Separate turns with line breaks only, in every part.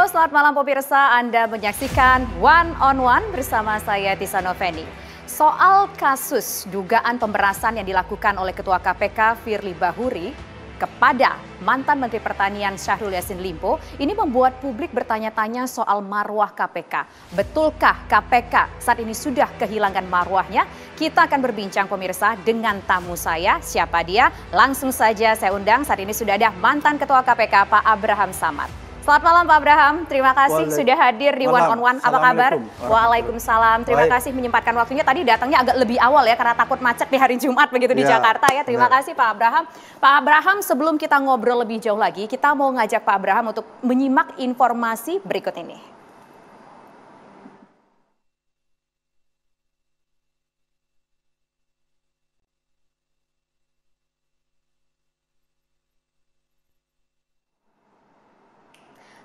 Selamat malam pemirsa. Anda menyaksikan One on One bersama saya Tisa Noveni. Soal kasus dugaan pemerasan yang dilakukan oleh Ketua KPK Firly Bahuri kepada mantan Menteri Pertanian Syahrul Yassin Limpo, ini membuat publik bertanya-tanya soal marwah KPK. Betulkah KPK saat ini sudah kehilangan marwahnya? Kita akan berbincang pemirsa dengan tamu saya. Siapa dia? Langsung saja saya undang. Saat ini sudah ada mantan Ketua KPK Pak Abraham Samad. Selamat malam Pak Abraham, terima kasih sudah hadir di One on One. Apa kabar? Waalaikumsalam, terima kasih menyempatkan waktunya. Tadi datangnya agak lebih awal ya karena takut macet di hari Jumat begitu di Jakarta ya. Terima kasih Pak Abraham. Pak Abraham, sebelum kita ngobrol lebih jauh lagi, kita mau ngajak Pak Abraham untuk menyimak informasi berikut ini.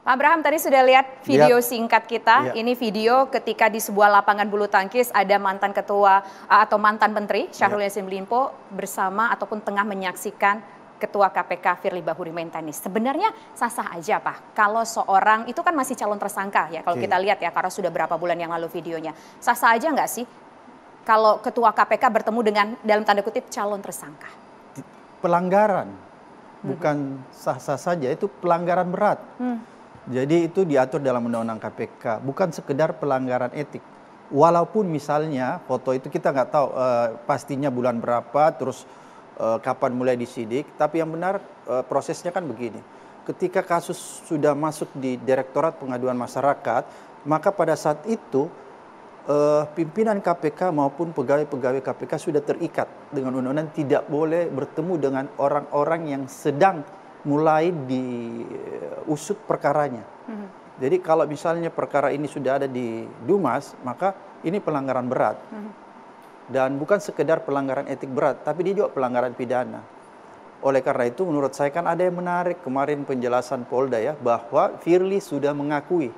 Pak Abraham, tadi sudah lihat video singkat kita. Ini video ketika di sebuah lapangan bulu tangkis ada mantan ketua atau mantan menteri Syahrul Yassin Limpo bersama ataupun tengah menyaksikan Ketua KPK Firly Bahuri main tenis. Sebenarnya sah-sah aja Pak, kalau seorang itu kan masih calon tersangka ya kalau kita lihat ya karena sudah berapa bulan yang lalu videonya. Sah-sah aja nggak sih kalau Ketua KPK bertemu dengan dalam tanda kutip calon tersangka?
Pelanggaran, bukan sah-sah saja, itu pelanggaran berat. Jadi itu diatur dalam Undang-Undang KPK, bukan sekedar pelanggaran etik. Walaupun misalnya foto itu kita nggak tahu pastinya bulan berapa, terus kapan mulai disidik. Tapi yang benar prosesnya kan begini. Ketika kasus sudah masuk di Direktorat Pengaduan Masyarakat, maka pada saat itu pimpinan KPK maupun pegawai-pegawai KPK sudah terikat dengan undang-undang tidak boleh bertemu dengan orang-orang yang sedang mulai diusut perkaranya. Jadi kalau misalnya perkara ini sudah ada di Dumas, maka ini pelanggaran berat. Dan bukan sekedar pelanggaran etik berat, tapi dia juga pelanggaran pidana. Oleh karena itu menurut saya kan ada yang menarik kemarin penjelasan Polda ya, bahwa Firly sudah mengakui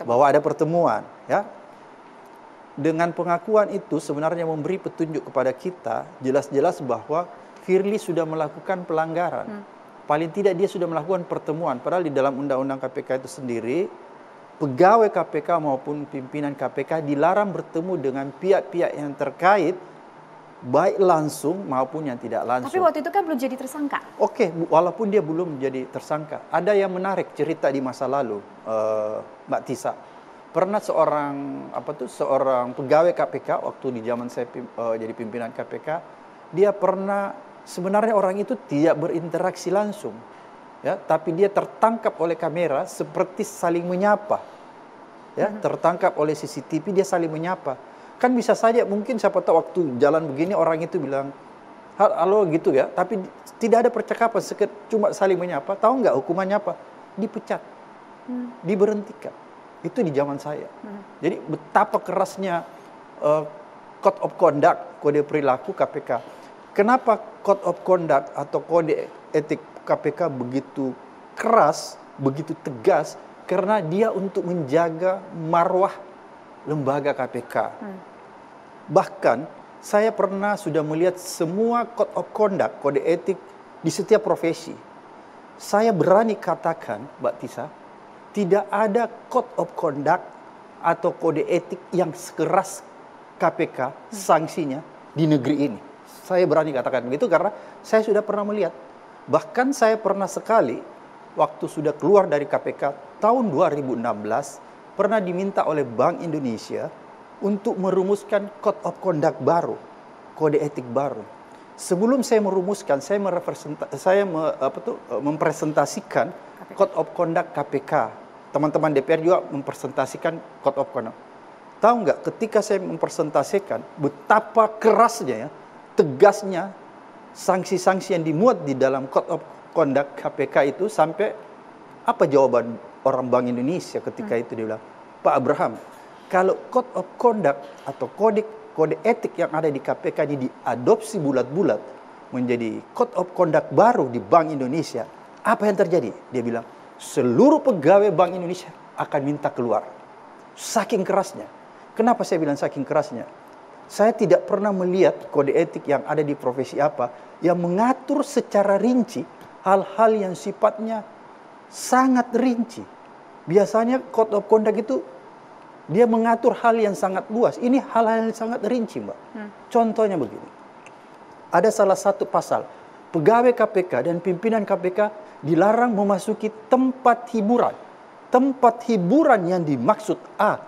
bahwa ada pertemuan. Ya. Dengan pengakuan itu sebenarnya memberi petunjuk kepada kita jelas-jelas bahwa Firly sudah melakukan pelanggaran. Paling tidak dia sudah melakukan pertemuan. Padahal di dalam Undang-Undang KPK itu sendiri, pegawai KPK maupun pimpinan KPK dilarang bertemu dengan pihak-pihak yang terkait, baik langsung maupun yang tidak langsung.
Tapi waktu itu kan belum jadi tersangka.
Oke, walaupun dia belum menjadi tersangka. Ada yang menarik cerita di masa lalu, Mbak Tisa. Pernah seorang pegawai KPK waktu di zaman saya jadi pimpinan KPK, dia pernah sebenarnya orang itu tidak berinteraksi langsung, ya, tapi dia tertangkap oleh kamera seperti saling menyapa, ya, tertangkap oleh CCTV dia saling menyapa. Kan bisa saja mungkin siapa tahu waktu jalan begini orang itu bilang halo gitu ya, tapi tidak ada percakapan, cuma saling menyapa. Tahu nggak hukumannya apa? Dipecat, diberhentikan. Itu di zaman saya. Jadi betapa kerasnya Code of Conduct, kode perilaku KPK. Kenapa Code of Conduct atau kode etik KPK begitu keras, begitu tegas? Karena dia untuk menjaga marwah lembaga KPK. Bahkan saya pernah sudah melihat semua Code of Conduct, kode etik di setiap profesi. Saya berani katakan, Mbak Tisa, tidak ada Code of Conduct atau kode etik yang sekeras KPK sanksinya di negeri ini. Saya berani katakan begitu karena saya sudah pernah melihat. Bahkan saya pernah sekali waktu sudah keluar dari KPK tahun 2016 pernah diminta oleh Bank Indonesia untuk merumuskan Code of Conduct baru, kode etik baru. Sebelum saya merumuskan, saya mempresentasikan Code of Conduct KPK. Teman-teman DPR juga mempresentasikan Code of Conduct. Tahu nggak ketika saya mempresentasikan betapa kerasnya ya, tegasnya sanksi-sanksi yang dimuat di dalam Code of Conduct KPK itu sampai apa jawaban orang Bank Indonesia ketika itu dia bilang, Pak Abraham, kalau Code of Conduct atau kode etik yang ada di KPK ini diadopsi bulat-bulat menjadi Code of Conduct baru di Bank Indonesia, apa yang terjadi? Dia bilang, seluruh pegawai Bank Indonesia akan minta keluar. Saking kerasnya. Kenapa saya bilang saking kerasnya? Saya tidak pernah melihat kode etik yang ada di profesi apa yang mengatur secara rinci hal-hal yang sifatnya sangat rinci. Biasanya code of conduct itu dia mengatur hal yang sangat luas. Ini hal-hal yang sangat rinci, Mbak. Contohnya begini. Ada salah satu pasal, pegawai KPK dan pimpinan KPK dilarang memasuki tempat hiburan. Tempat hiburan yang dimaksud A,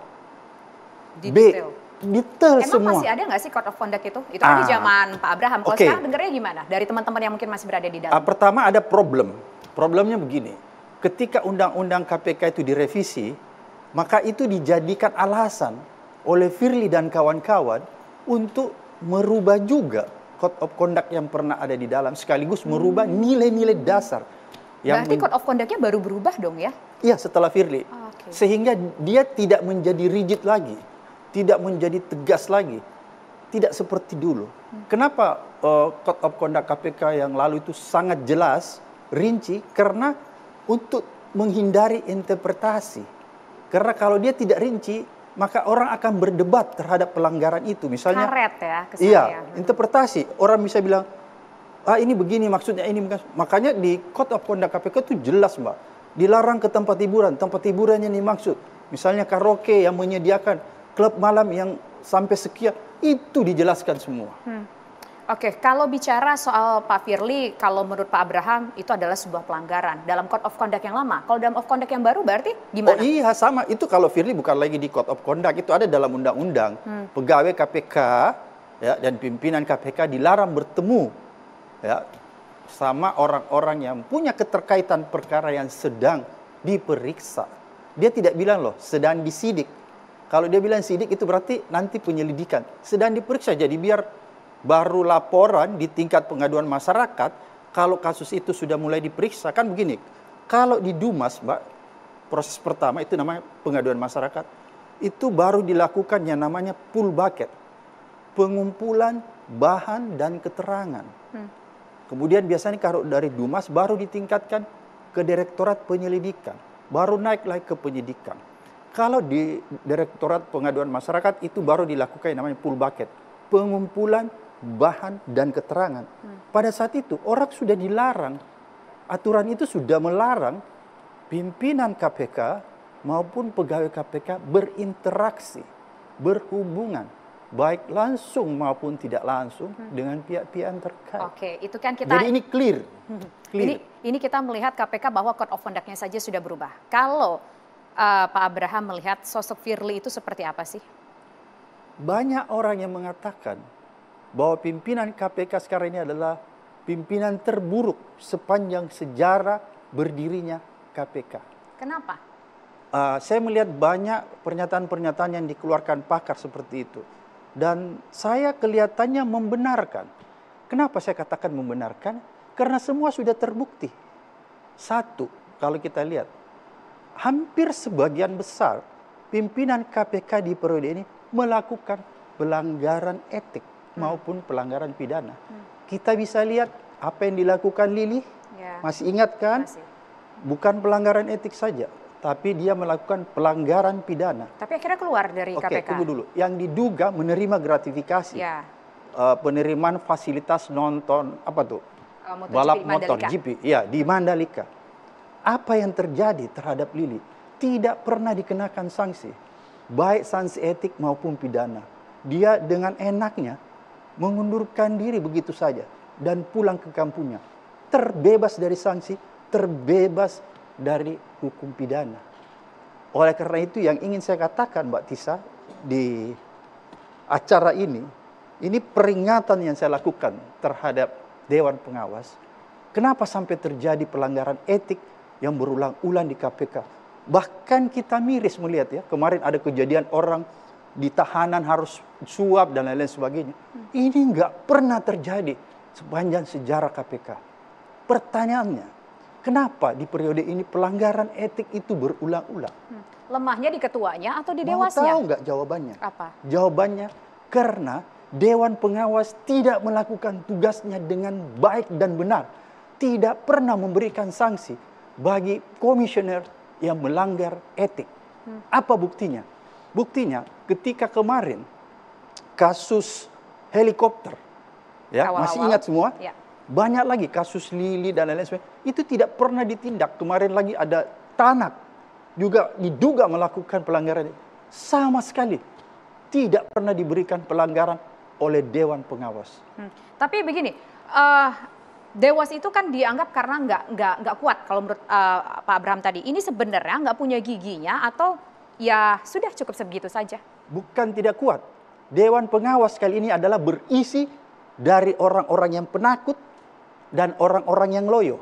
Di
B,
detail.
detail
Emang
semua.
masih ada nggak sih code of conduct itu? Itu kan di zaman Pak Abraham. Kalau
Oke.
sekarang dengarnya gimana? Dari teman-teman yang mungkin masih berada di dalam.
Pertama ada problem. Problemnya begini. Ketika undang-undang KPK itu direvisi, maka itu dijadikan alasan oleh Firly dan kawan-kawan untuk merubah juga code of conduct yang pernah ada di dalam, sekaligus merubah nilai-nilai dasar.
Berarti code of conduct-nya baru berubah dong ya?
Iya, setelah Firly.
Oke.
Sehingga dia tidak menjadi rigid lagi, tidak menjadi tegas lagi, tidak seperti dulu. Kenapa code of conduct KPK yang lalu itu sangat jelas, rinci? Karena untuk menghindari interpretasi. Karena kalau dia tidak rinci, maka orang akan berdebat terhadap pelanggaran itu. Misalnya,
Karet ya kesannya.
iya, interpretasi. Orang bisa bilang, ini begini maksudnya ini. Makanya di Code of Conduct KPK itu jelas, Mbak. Dilarang ke tempat hiburan yang dimaksud. Misalnya karaoke yang menyediakan klub malam yang sampai sekian, itu dijelaskan semua.
Oke, kalau bicara soal Pak Firly, kalau menurut Pak Abraham itu adalah sebuah pelanggaran dalam Code of Conduct yang lama. Kalau dalam of Conduct yang baru berarti gimana?
Oh iya, sama. Itu kalau Firly bukan lagi di Code of Conduct, itu ada dalam undang-undang. Pegawai KPK ya, dan pimpinan KPK dilarang bertemu ya, sama orang-orang yang punya keterkaitan perkara yang sedang diperiksa. Dia tidak bilang loh, sedang disidik. Kalau dia bilang sidik itu berarti nanti penyelidikan. Sedang diperiksa, jadi biar baru laporan di tingkat pengaduan masyarakat, kalau kasus itu sudah mulai diperiksa. Kan begini, kalau di Dumas, Mbak, proses pertama itu namanya pengaduan masyarakat, itu baru dilakukan yang namanya full bucket, pengumpulan bahan dan keterangan. Kemudian biasanya kalau dari Dumas baru ditingkatkan ke Direktorat Penyelidikan, baru naik lagi ke penyidikan. Kalau di Direktorat Pengaduan Masyarakat itu baru dilakukan yang namanya full bucket, pengumpulan bahan dan keterangan. Pada saat itu orang sudah dilarang, aturan itu sudah melarang pimpinan KPK maupun pegawai KPK berinteraksi, berhubungan, baik langsung maupun tidak langsung dengan pihak-pihak yang terkait.
Oke, itu kan kita.
Jadi ini clear.
Ini kita melihat KPK bahwa Code of Conduct-nya saja sudah berubah. Kalau Pak Abraham melihat sosok Firly itu seperti apa sih?
Banyak orang yang mengatakan bahwa pimpinan KPK sekarang ini adalah pimpinan terburuk sepanjang sejarah berdirinya KPK.
Kenapa?
Saya melihat banyak pernyataan-pernyataan yang dikeluarkan pakar seperti itu. Dan saya kelihatannya membenarkan. Kenapa saya katakan membenarkan? Karena semua sudah terbukti. Satu, kalau kita lihat, hampir sebagian besar pimpinan KPK di periode ini melakukan pelanggaran etik maupun pelanggaran pidana. Kita bisa lihat apa yang dilakukan Lili, masih ingat kan?
Masih.
Bukan pelanggaran etik saja, tapi dia melakukan pelanggaran pidana.
Tapi akhirnya keluar dari KPK.
Oke, tunggu dulu. Yang diduga menerima gratifikasi,
Ya.
penerimaan fasilitas nonton, apa tuh?
MotoGP
Balap
di
motor
Mandalika.
GP, ya di Mandalika. Apa yang terjadi terhadap Lili? Tidak pernah dikenakan sanksi, baik sanksi etik maupun pidana. Dia dengan enaknya mengundurkan diri begitu saja dan pulang ke kampungnya, terbebas dari sanksi, terbebas dari hukum pidana. Oleh karena itu yang ingin saya katakan, Mbak Tisa, di acara ini peringatan yang saya lakukan terhadap Dewan Pengawas. Kenapa sampai terjadi pelanggaran etik yang berulang-ulang di KPK? Bahkan kita miris melihat ya, kemarin ada kejadian orang di tahanan harus suap dan lain-lain sebagainya. Ini nggak pernah terjadi sepanjang sejarah KPK. Pertanyaannya, kenapa di periode ini pelanggaran etik itu berulang-ulang?
Lemahnya di ketuanya atau di
Mau
dewasnya?
tahu nggak jawabannya?
Apa?
Jawabannya karena Dewan Pengawas tidak melakukan tugasnya dengan baik dan benar. Tidak pernah memberikan sanksi bagi komisioner yang melanggar etik. Apa buktinya? Buktinya ketika kemarin kasus helikopter, ya
Awal-awal,
masih ingat semua?
ya.
Banyak lagi kasus Lili dan lain-lain sebagainya. Itu tidak pernah ditindak. Kemarin lagi ada Tanak juga diduga melakukan pelanggaran, sama sekali tidak pernah diberikan pelanggaran oleh Dewan Pengawas.
Tapi begini, Dewas itu kan dianggap karena nggak kuat kalau menurut Pak Abraham tadi. Ini sebenarnya nggak punya giginya atau ya sudah cukup sebegitu saja?
Bukan tidak kuat. Dewan Pengawas kali ini adalah berisi dari orang-orang yang penakut dan orang-orang yang loyo.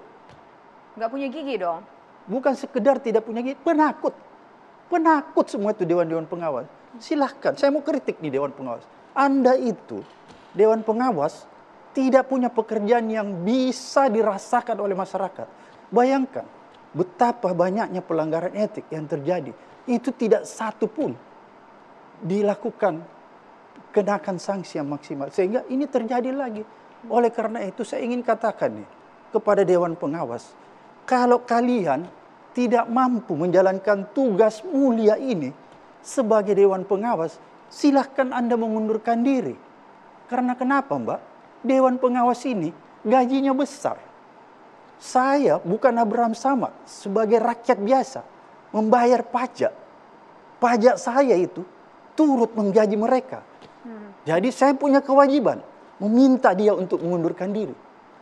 Nggak punya gigi dong?
Bukan sekedar tidak punya gigi, penakut. Penakut semua itu Dewan Pengawas. Silahkan, saya mau kritik nih Dewan Pengawas. Anda itu, Dewan Pengawas, tidak punya pekerjaan yang bisa dirasakan oleh masyarakat. Bayangkan betapa banyaknya pelanggaran etik yang terjadi. Itu tidak satu pun dilakukan kenakan sanksi yang maksimal. Sehingga ini terjadi lagi. Oleh karena itu saya ingin katakan nih kepada Dewan Pengawas. Kalau kalian tidak mampu menjalankan tugas mulia ini sebagai Dewan Pengawas, silahkan Anda mengundurkan diri. Karena kenapa, Mbak? Dewan Pengawas ini gajinya besar. Saya bukan Abraham Samad sebagai rakyat biasa membayar pajak. Pajak saya itu turut menggaji mereka. Jadi saya punya kewajiban meminta dia untuk mengundurkan diri.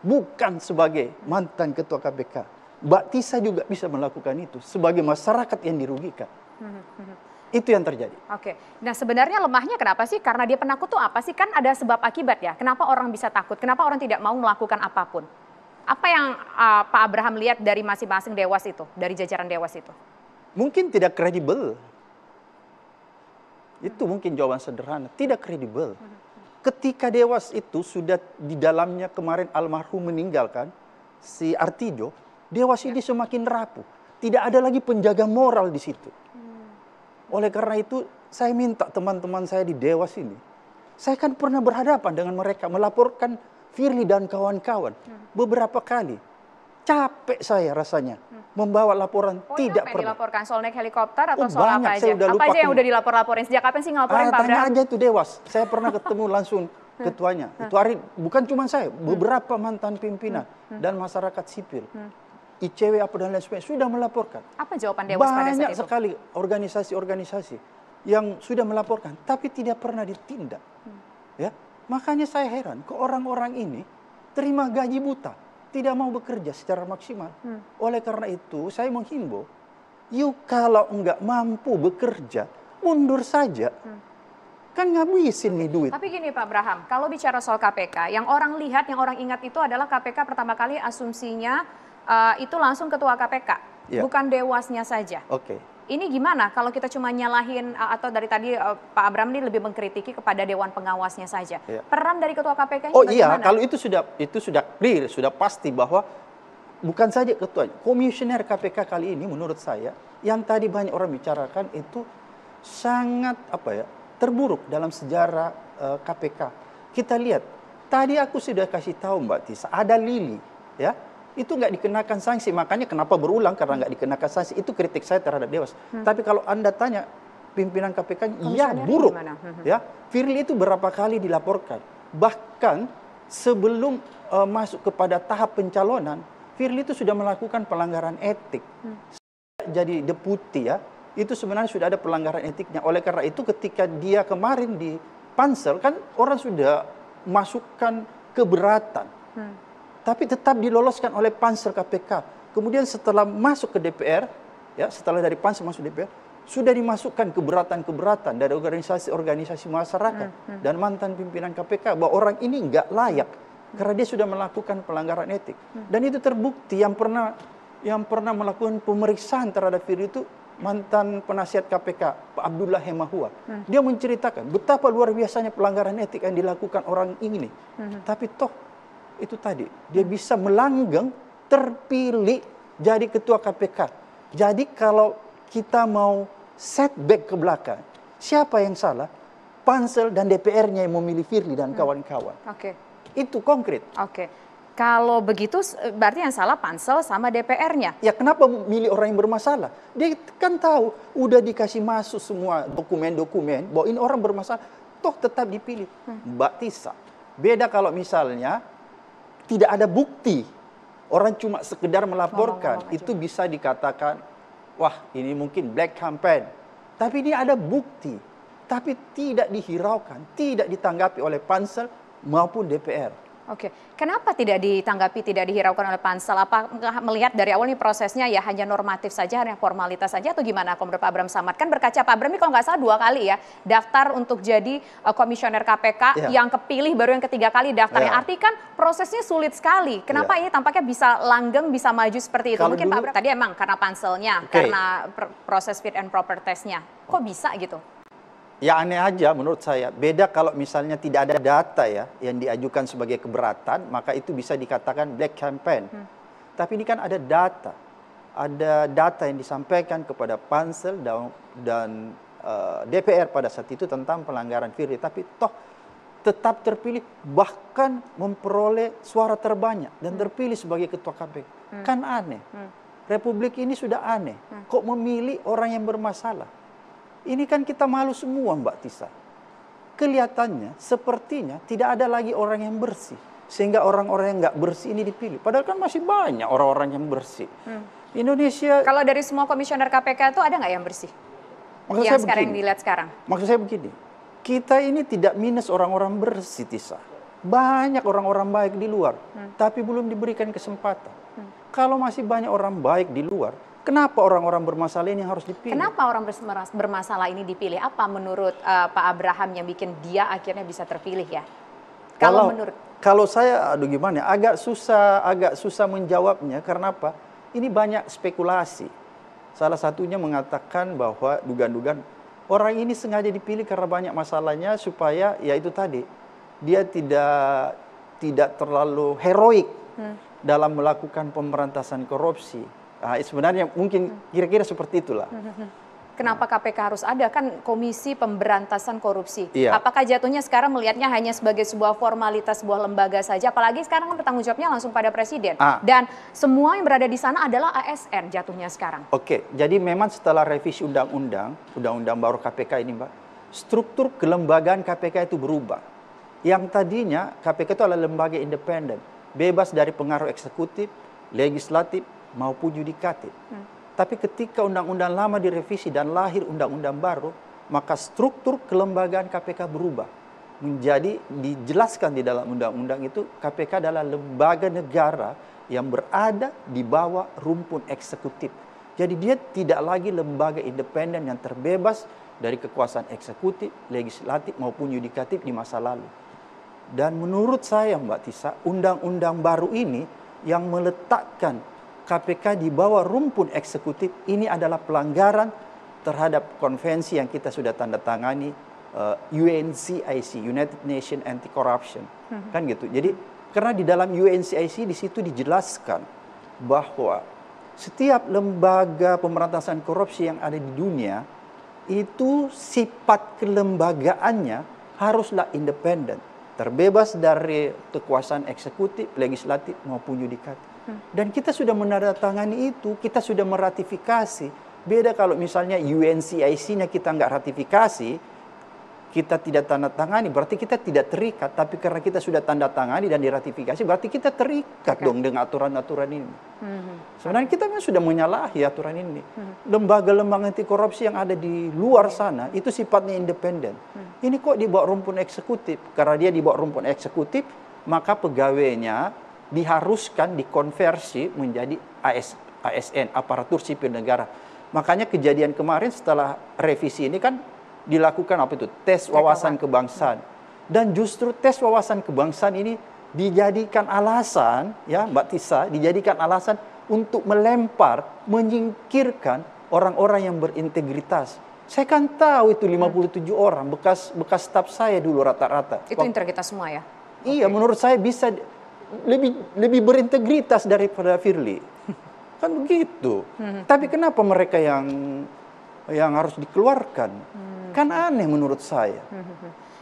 Bukan sebagai mantan ketua KPK. Mbak Tisa juga bisa melakukan itu sebagai masyarakat yang dirugikan. Itu yang terjadi.
Oke. Nah sebenarnya lemahnya kenapa sih? Karena dia penakut tuh apa sih? Kan ada sebab akibat ya. Kenapa orang bisa takut? Kenapa orang tidak mau melakukan apapun? Apa yang Pak Abraham lihat dari masing-masing dewas itu? Dari jajaran dewas itu?
Mungkin tidak kredibel. Itu mungkin jawaban sederhana. Tidak kredibel. Ketika dewas itu sudah di dalamnya kemarin almarhum meninggalkan si Artijo, dewas ini semakin rapuh. Tidak ada lagi penjaga moral di situ. Oleh karena itu, saya minta teman-teman saya di Dewas ini. Saya kan pernah berhadapan dengan mereka, melaporkan Firly dan kawan-kawan beberapa kali. Capek saya rasanya membawa laporan tidak
apa yang
pernah.
dilaporkan? Soal naik helikopter atau soal
banyak,
apa aja?
saya udah lupa
Apa aja yang udah dilapor-laporin? Sejak kapan sih ngelaporin Pak
Tanya
Abraham?
aja itu Dewas. Saya pernah ketemu langsung ketuanya. Itu hari, bukan cuma saya, beberapa mantan pimpinan dan masyarakat sipil. ICW apa dan lain sebagainya sudah melaporkan.
Apa jawaban Dewas pada saat
Banyak
itu?
sekali organisasi-organisasi yang sudah melaporkan, tapi tidak pernah ditindak. Ya, makanya saya heran, ke orang-orang ini terima gaji buta, tidak mau bekerja secara maksimal. Oleh karena itu, saya menghimbau, yuk kalau enggak mampu bekerja, mundur saja. Kan ngabisin nih duit.
Tapi gini Pak Abraham, kalau bicara soal KPK, yang orang lihat, yang orang ingat itu adalah KPK pertama kali asumsinya itu langsung ketua KPK, bukan dewasnya saja.
Oke.
Ini gimana kalau kita cuma nyalahin atau dari tadi Pak Abraham ini lebih mengkritiki kepada Dewan Pengawasnya saja. Peran dari ketua KPK-nya
Oh
bagaimana?
iya, kalau itu sudah clear, sudah pasti bahwa bukan saja ketua, komisioner KPK kali ini menurut saya yang tadi banyak orang bicarakan itu sangat terburuk dalam sejarah KPK. Kita lihat, tadi aku sudah kasih tahu Mbak Tisa, ada Lili, ya. Itu nggak dikenakan sanksi, makanya kenapa berulang karena nggak dikenakan sanksi, itu kritik saya terhadap Dewas. Tapi kalau Anda tanya pimpinan KPK, iya buruk. Ya, Firly itu berapa kali dilaporkan, bahkan sebelum masuk kepada tahap pencalonan, Firly itu sudah melakukan pelanggaran etik. Jadi deputi ya, itu sebenarnya sudah ada pelanggaran etiknya. Oleh karena itu ketika dia kemarin di Pansel, kan orang sudah masukkan keberatan. Tapi tetap diloloskan oleh Pansel KPK. Kemudian setelah masuk ke DPR, ya setelah dari Pansel masuk DPR, sudah dimasukkan keberatan-keberatan dari organisasi-organisasi masyarakat dan mantan pimpinan KPK bahwa orang ini nggak layak karena dia sudah melakukan pelanggaran etik. Dan itu terbukti yang pernah melakukan pemeriksaan terhadap Firly itu mantan penasihat KPK Pak Abdullah Hemahua. Dia menceritakan betapa luar biasanya pelanggaran etik yang dilakukan orang ini. Tapi toh itu tadi, dia bisa melanggeng, terpilih jadi ketua KPK. Jadi kalau kita mau setback ke belakang, siapa yang salah? Pansel dan DPR-nya yang memilih Firly dan kawan-kawan. Itu konkret.
Kalau begitu berarti yang salah Pansel sama DPR-nya.
Ya kenapa milih orang yang bermasalah? Dia kan tahu, udah dikasih masuk semua dokumen-dokumen, bahwa ini orang bermasalah, toh tetap dipilih. Mbak Tisa, beda kalau misalnya tidak ada bukti, orang cuma sekedar melaporkan, itu bisa dikatakan wah ini mungkin black campaign. Tapi ini ada bukti. Tapi tidak dihiraukan, tidak ditanggapi oleh Pansel maupun DPR.
Oke, kenapa tidak ditanggapi, tidak dihiraukan oleh Pansel? Apakah melihat dari awal ini prosesnya ya hanya normatif saja, hanya formalitas saja, atau gimana? Komodor Pak Abraham Samad kan berkaca, Pak Abraham ini kalau nggak salah 2 kali ya daftar untuk jadi komisioner KPK, yang kepilih baru yang ketiga kali daftarnya. Arti kan prosesnya sulit sekali. Kenapa ini tampaknya bisa langgeng, bisa maju seperti itu? Kalau mungkin dulu, Pak Abraham tadi emang karena Panselnya, karena proses fit and proper testnya. Kok bisa gitu?
Ya aneh aja menurut saya. Beda kalau misalnya tidak ada data ya yang diajukan sebagai keberatan, maka itu bisa dikatakan black campaign. Tapi ini kan ada data. Ada data yang disampaikan kepada Pansel dan DPR pada saat itu tentang pelanggaran Firly. Tapi toh tetap terpilih, bahkan memperoleh suara terbanyak dan terpilih sebagai ketua KPK. Kan aneh. Republik ini sudah aneh. Kok memilih orang yang bermasalah? Ini kan kita malu semua, Mbak Tisa. Kelihatannya, sepertinya tidak ada lagi orang yang bersih. Sehingga orang-orang yang nggak bersih ini dipilih. Padahal kan masih banyak orang-orang yang bersih. Indonesia...
Kalau dari semua komisioner KPK itu ada nggak yang bersih?
Maksud
yang
saya
sekarang
begini,
dilihat sekarang?
Maksud saya begini, kita ini tidak minus orang-orang bersih, Tisa. Banyak orang-orang baik di luar, tapi belum diberikan kesempatan. Kalau masih banyak orang baik di luar, kenapa orang-orang bermasalah ini harus dipilih?
Kenapa orang bermasalah ini dipilih? Apa menurut Pak Abraham yang bikin dia akhirnya bisa terpilih ya?
Kalau saya, aduh gimana, agak susah menjawabnya. Karena apa? Ini banyak spekulasi. Salah satunya mengatakan bahwa dugaan-dugaan orang ini sengaja dipilih karena banyak masalahnya supaya ya itu tadi dia tidak terlalu heroik dalam melakukan pemberantasan korupsi. Nah, sebenarnya mungkin kira-kira seperti itulah.
Kenapa KPK harus ada? Kan Komisi Pemberantasan Korupsi.
Iya.
Apakah jatuhnya sekarang melihatnya hanya sebagai sebuah formalitas, sebuah lembaga saja? Apalagi sekarang kan bertanggung jawabnya langsung pada Presiden. Dan semua yang berada di sana adalah ASN jatuhnya sekarang.
Oke, jadi memang setelah revisi undang-undang baru KPK ini, Mbak, struktur kelembagaan KPK itu berubah. Yang tadinya KPK itu adalah lembaga independen, bebas dari pengaruh eksekutif, legislatif, maupun yudikatif. Tapi ketika undang-undang lama direvisi dan lahir undang-undang baru, maka struktur kelembagaan KPK berubah. Menjadi dijelaskan di dalam undang-undang itu, KPK adalah lembaga negara yang berada di bawah rumpun eksekutif. Jadi dia tidak lagi lembaga independen yang terbebas dari kekuasaan eksekutif, legislatif maupun yudikatif di masa lalu. Dan menurut saya, Mbak Tisa, undang-undang baru ini yang meletakkan KPK di bawah rumpun eksekutif ini adalah pelanggaran terhadap konvensi yang kita sudah tanda tangani, UNCIC, United Nations Anti-Corruption. Kan gitu. Jadi karena di dalam UNCIC di situ dijelaskan bahwa setiap lembaga pemberantasan korupsi yang ada di dunia itu sifat kelembagaannya haruslah independen, terbebas dari kekuasaan eksekutif, legislatif maupun yudikatif. Dan kita sudah menandatangani itu, kita sudah meratifikasi. Beda kalau misalnya UNCIC-nya kita nggak ratifikasi, kita tidak tanda tangani, berarti kita tidak terikat. Tapi karena kita sudah tanda tangani dan diratifikasi, berarti kita terikat dong dengan aturan-aturan ini. Sebenarnya kita memang sudah menyalahi aturan ini. Lembaga-lembaga anti korupsi yang ada di luar sana, itu sifatnya independen. Ini kok di bawah rumpun eksekutif. Karena dia di bawah rumpun eksekutif, maka pegawainya diharuskan dikonversi menjadi ASN, aparatur sipil negara. Makanya kejadian kemarin setelah revisi ini kan dilakukan apa itu? Tes wawasan kebangsaan. Dan justru tes wawasan kebangsaan ini dijadikan alasan, ya Mbak Tisa, dijadikan alasan untuk melempar, menyingkirkan orang-orang yang berintegritas. Saya kan tahu itu 57 orang, bekas staf saya dulu rata-rata.
Itu integritas semua ya?
Iya, menurut saya bisa lebih berintegritas daripada Firly. Kan begitu. Tapi kenapa mereka yang harus dikeluarkan? Kan aneh menurut saya.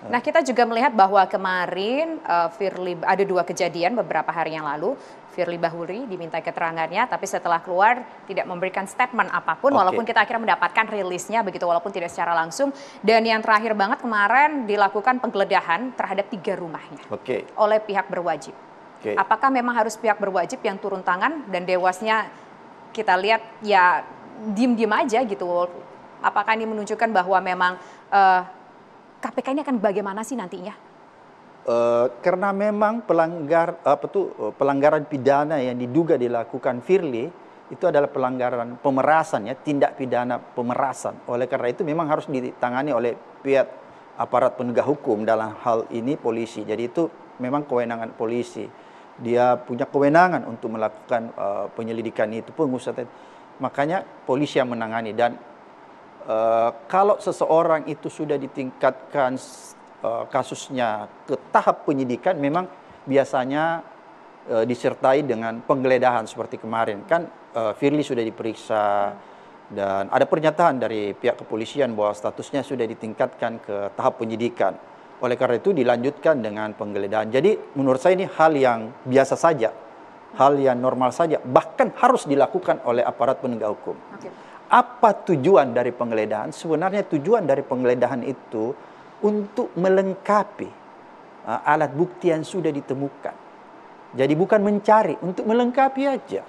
Nah, kita juga melihat bahwa kemarin Firly ada 2 kejadian beberapa hari yang lalu. Firly Bahuri diminta keterangannya, tapi setelah keluar tidak memberikan statement apapun, walaupun kita akhirnya mendapatkan rilisnya begitu, walaupun tidak secara langsung. Dan yang terakhir banget kemarin dilakukan penggeledahan terhadap 3 rumahnya oleh pihak berwajib. Apakah memang harus pihak berwajib yang turun tangan dan Dewasnya kita lihat ya diem-diem aja gitu. Apakah ini menunjukkan bahwa memang KPK ini akan bagaimana sih nantinya?
Karena memang pelanggaran pidana yang diduga dilakukan Firly itu adalah pelanggaran pemerasan, ya, tindak pidana pemerasan. Oleh karena itu memang harus ditangani oleh pihak aparat penegak hukum, dalam hal ini polisi. Jadi itu memang kewenangan polisi. Dia punya kewenangan untuk melakukan penyelidikan itu, pengusutan. Makanya polisi yang menangani. Dan kalau seseorang itu sudah ditingkatkan kasusnya ke tahap penyidikan, memang biasanya disertai dengan penggeledahan seperti kemarin. Kan Firly sudah diperiksa dan ada pernyataan dari pihak kepolisian bahwa statusnya sudah ditingkatkan ke tahap penyidikan. Oleh karena itu dilanjutkan dengan penggeledahan. Jadi menurut saya ini hal yang biasa saja, hal yang normal saja, bahkan harus dilakukan oleh aparat penegak hukum. Okay. Apa tujuan dari penggeledahan? Sebenarnya tujuan dari penggeledahan itu untuk melengkapi alat bukti yang sudah ditemukan. Jadi bukan mencari, untuk melengkapi aja.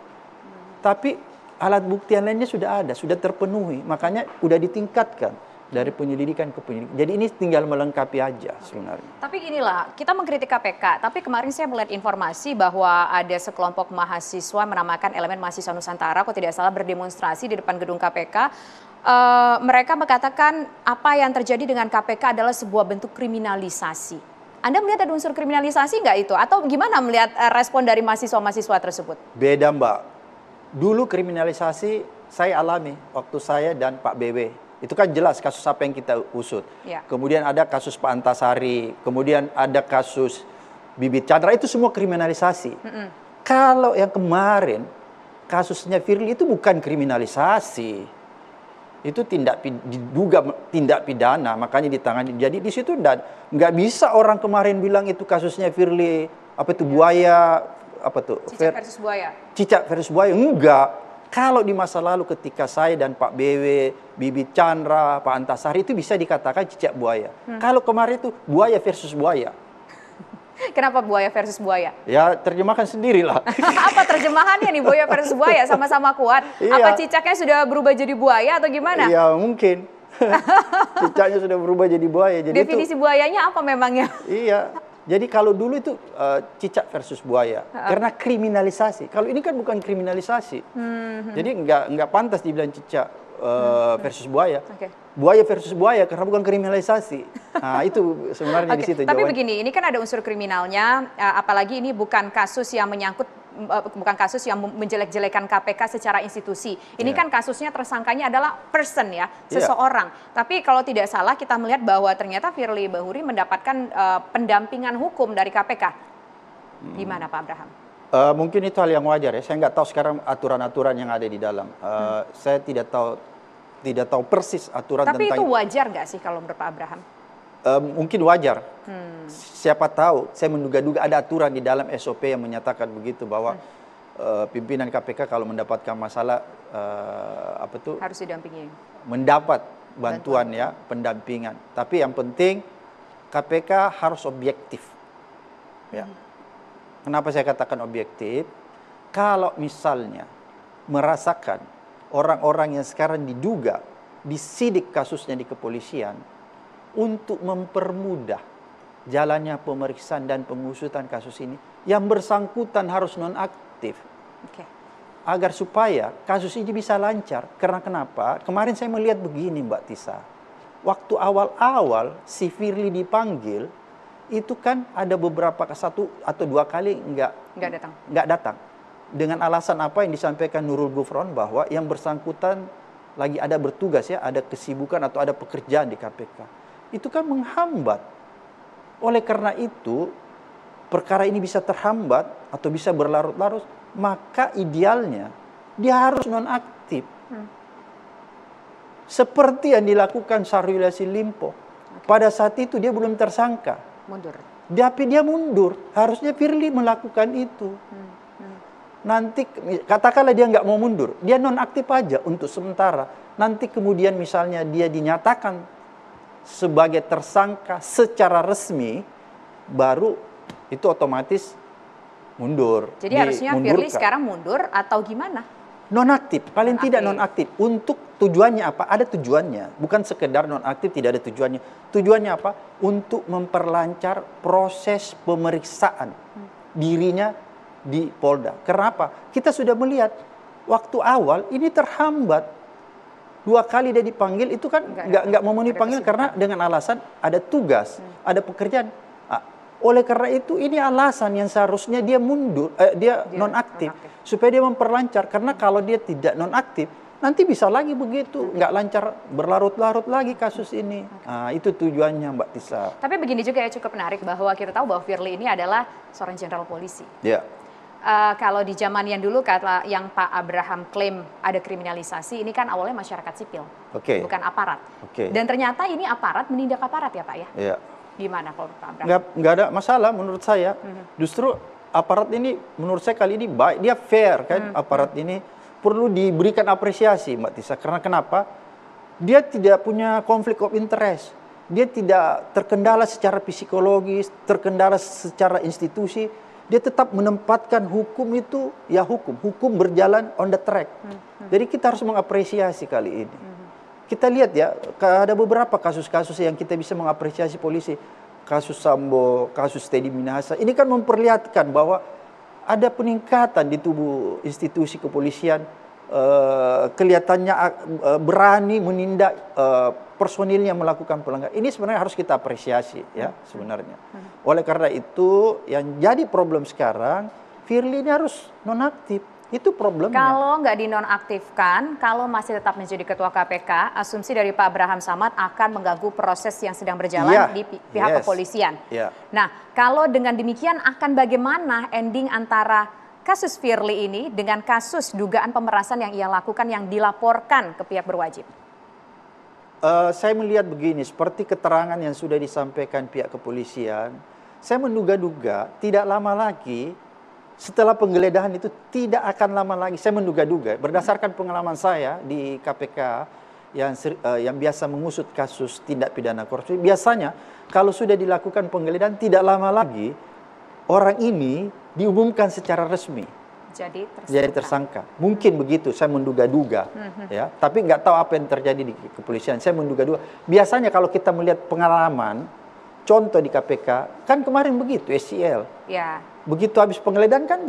Tapi alat bukti yang lainnya sudah ada, sudah terpenuhi. Makanya sudah ditingkatkan dari penyelidikan ke penyelidikan. Jadi ini tinggal melengkapi aja sebenarnya. Tapi
inilah, kita mengkritik KPK. Tapi kemarin saya melihat informasi bahwa ada sekelompok mahasiswa menamakan elemen mahasiswa Nusantara, kok tidak salah, berdemonstrasi di depan gedung KPK. Mereka mengatakan apa yang terjadi dengan KPK adalah sebuah bentuk kriminalisasi. Anda melihat ada unsur kriminalisasi nggak itu? Atau gimana melihat respon dari mahasiswa-mahasiswa tersebut?
Beda, Mbak. Dulu kriminalisasi saya alami waktu saya dan Pak BW. Itu kan jelas kasus apa yang kita usut. Ya. Kemudian ada kasus Pak Antasari, kemudian ada kasus Bibit Chandra, itu semua kriminalisasi. Kalau yang kemarin kasusnya Firly itu bukan kriminalisasi. Itu diduga tindak pidana, makanya ditangani. Jadi di situ nggak bisa orang kemarin bilang itu kasusnya Firly apa itu buaya, apa tuh?
Cicak versus buaya.
Cicak versus buaya, enggak. Kalau di masa lalu ketika saya dan Pak BW, Bibit Chandra, Pak Antasari itu bisa dikatakan cicak buaya. Kalau kemarin itu buaya versus buaya.
Kenapa buaya versus buaya?
Ya terjemahkan sendirilah.
Apa terjemahannya nih buaya versus buaya? Sama-sama kuat. Iya. Apa cicaknya sudah berubah jadi buaya atau gimana?
Iya mungkin. Cicaknya sudah berubah jadi buaya. Jadi
definisi buayanya apa memangnya?
Iya. Jadi kalau dulu itu cicak versus buaya. Karena kriminalisasi. Kalau ini kan bukan kriminalisasi. Jadi nggak pantas dibilang cicak versus buaya. Okay. Buaya versus buaya karena bukan kriminalisasi. Nah itu sebenarnya di situ.
Tapi begini, ini kan ada unsur kriminalnya, apalagi ini bukan kasus yang menyangkut, bukan kasus yang menjelek-jelekan KPK secara institusi. Ini kan kasusnya tersangkanya adalah person ya, seseorang. Tapi kalau tidak salah kita melihat bahwa ternyata Firly Bahuri mendapatkan pendampingan hukum dari KPK. Gimana Pak Abraham?
Mungkin itu hal yang wajar ya. Saya nggak tahu sekarang aturan-aturan yang ada di dalam. Saya tidak tahu persis aturan
tapi
tentang.
Tapi itu wajar nggak sih kalau menurut Pak Abraham?
Mungkin wajar. Siapa tahu, saya menduga-duga ada aturan di dalam SOP yang menyatakan begitu bahwa pimpinan KPK kalau mendapatkan masalah
harus didampingi.
Mendapat bantuan ya, pendampingan. Tapi yang penting KPK harus objektif. Ya. Kenapa saya katakan objektif? Kalau misalnya merasakan orang-orang yang sekarang diduga disidik kasusnya di kepolisian untuk mempermudah jalannya pemeriksaan dan pengusutan kasus ini, yang bersangkutan harus nonaktif. Agar supaya kasus ini bisa lancar. Karena kenapa? Kemarin saya melihat begini Mbak Tisa. Waktu awal-awal si Firly dipanggil, itu kan ada beberapa, 1 atau 2 kali nggak datang. Dengan alasan apa yang disampaikan Nurul Gufron bahwa yang bersangkutan lagi ada bertugas ya, ada kesibukan atau ada pekerjaan di KPK. Itu kan menghambat. Oleh karena itu, perkara ini bisa terhambat atau bisa berlarut-larut, maka idealnya dia harus nonaktif. Seperti yang dilakukan Syahrul Yassin Limpo. Pada saat itu dia belum tersangka.
Mundur.
Tapi dia mundur. Harusnya Firly melakukan itu. Nanti katakanlah dia nggak mau mundur, dia nonaktif aja untuk sementara. Nanti kemudian misalnya dia dinyatakan sebagai tersangka secara resmi, baru itu otomatis mundur.
Jadi harusnya Firly sekarang mundur atau gimana?
nonaktif, paling tidak nonaktif. Untuk tujuannya apa? Ada tujuannya, bukan sekedar nonaktif tidak ada tujuannya. Tujuannya apa? Untuk memperlancar proses pemeriksaan dirinya di Polda. Kenapa? Kita sudah melihat waktu awal ini terhambat. 2 kali dia dipanggil itu kan nggak memenuhi panggilan karena dengan alasan ada tugas, ada pekerjaan. Oleh karena itu ini alasan yang seharusnya dia mundur, dia nonaktif supaya dia memperlancar. Karena kalau dia tidak nonaktif, nanti bisa lagi begitu, nggak lancar, berlarut-larut lagi kasus ini. Itu tujuannya Mbak Tisa.
Tapi begini juga ya, cukup menarik bahwa kita tahu bahwa Firly ini adalah seorang jenderal polisi.
Ya.
Kalau di zaman yang dulu kata yang Pak Abraham klaim ada kriminalisasi, ini kan awalnya masyarakat sipil, bukan aparat. Dan ternyata ini aparat menindak aparat ya Pak ya?
Iya.
Gimana kalau Pak Abraham?
Nggak ada masalah menurut saya. Justru aparat ini menurut saya kali ini baik, dia fair kan. Aparat ini perlu diberikan apresiasi Mbak Tisa. Karena kenapa? Dia tidak punya konflik of interest. Dia tidak terkendala secara psikologis, terkendala secara institusi. Dia tetap menempatkan hukum itu ya hukum berjalan on the track. Jadi kita harus mengapresiasi kali ini. Kita lihat ya, ada beberapa kasus-kasus yang kita bisa mengapresiasi polisi. Kasus Sambo, kasus Teddy Minahasa. Ini kan memperlihatkan bahwa ada peningkatan di tubuh institusi kepolisian. Kelihatannya berani menindak personilnya melakukan pelanggaran. Ini sebenarnya harus kita apresiasi ya sebenarnya. Oleh karena itu yang jadi problem sekarang, Firly ini harus nonaktif. Itu problemnya.
Kalau nggak dinonaktifkan, kalau masih tetap menjadi ketua KPK, asumsi dari Pak Abraham Samad akan mengganggu proses yang sedang berjalan di pihak kepolisian. Nah, kalau dengan demikian akan bagaimana ending antara kasus Firly ini dengan kasus dugaan pemerasan yang ia lakukan yang dilaporkan ke pihak berwajib?
Saya melihat begini, seperti keterangan yang sudah disampaikan pihak kepolisian, saya menduga-duga tidak lama lagi setelah penggeledahan itu tidak akan lama lagi, saya menduga-duga berdasarkan pengalaman saya di KPK yang biasa mengusut kasus tindak pidana korupsi, biasanya kalau sudah dilakukan penggeledahan tidak lama lagi orang ini diumumkan secara resmi jadi tersangka. Mungkin begitu, saya menduga-duga ya, tapi nggak tahu apa yang terjadi di kepolisian. Saya menduga-duga. Biasanya kalau kita melihat pengalaman contoh di KPK kan kemarin begitu SCL. Begitu habis penggeledahan kan